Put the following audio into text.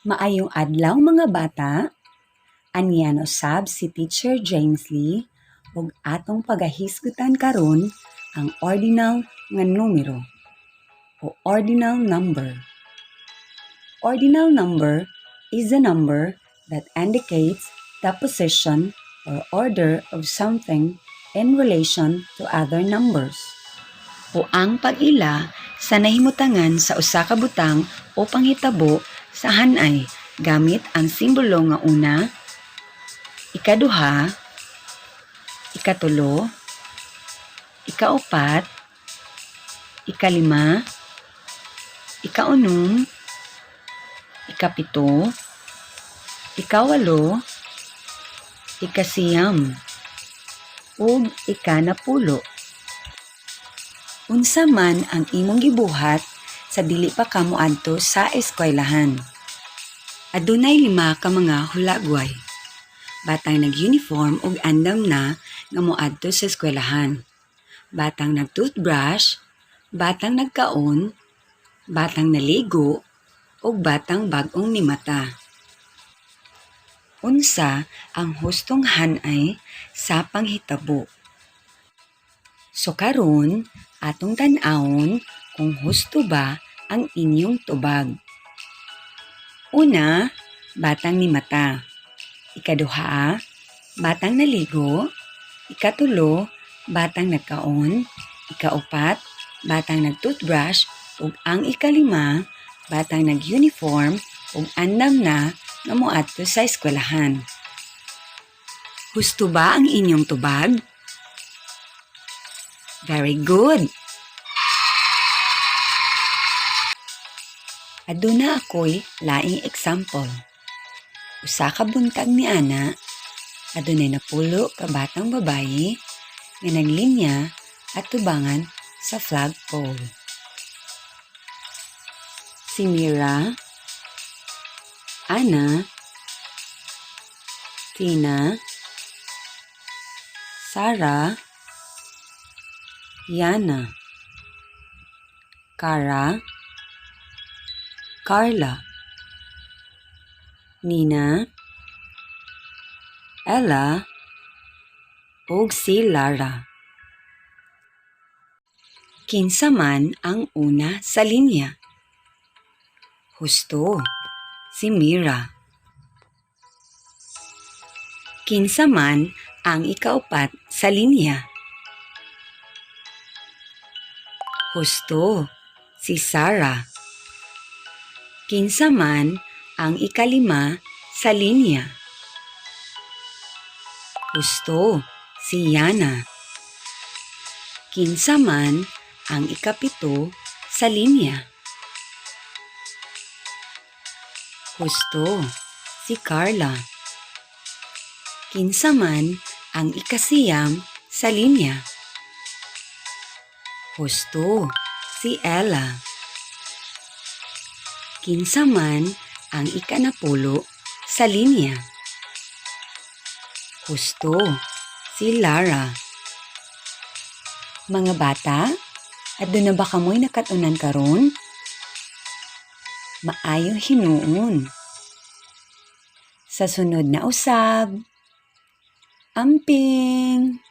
Maayong adlaw mga bata. Aniyan usab si Teacher James Lee ug atong pagahisgutan karon ang ordinal nga numero o ordinal number. Ordinal number is a number that indicates the position or order of something in relation to other numbers. O ang pag-ila sa nahimutangan sa usa ka butang o panghitabo sa hanay gamit ang simbolo nga una, ikaduha, ikatulo, ikaupat, ikalima, ikaunom, ikapito, ikawalo, ikasiyam, ug ikanapulo. Unsa man ang imong gibuhat sa dili pa ka moadto sa eskwelahan. Adunay 5 ka mga hulagway. Batang nag-uniform ug andam na nga moadto sa eskwelahan. Batang nag-toothbrush, batang nagkaon, batang naligo, ug batang bag-ong nimata. Unsa ang hustong hanay sa panghitabo? So karon, atong tan-awon kung husto ba ang inyong tubag. Una, batang nimata. Ikaduha, batang naligo. Ikatulo, batang nagkaon. Ikaupat, batang nag-toothbrush. Ug ang ikalima, batang nag-uniform ug andam na nga moadto sa eskwelahan. Husto ba ang inyong tubag? Very good! Aduna ako'y laing example. Usa ka buntag ni ana, adunay napulo ka batang babayi nga naglinya at tubangan sa flagpole. Si Mira, Ana, Tina, Sarah, Yana, Cara, Carla, Nina, Ella, ug si Lara. Kinsa man ang una sa linya? Husto, si Mira. Kinsa man ang ikaupat sa linya? Husto, si Sarah. Kinsa man ang ikalima sa linya? Husto, si Yana. Kinsa man ang ikapito sa linya? Husto, si Carla. Kinsa man ang ikasiyam sa linya? Husto, si Ella. Kinsa man ang ikanapulo sa linya? Husto, si Lara. Mga bata, aduna ba kamoy nakatunan karon? Maayo hinuon. Sa sunod na usab, amping!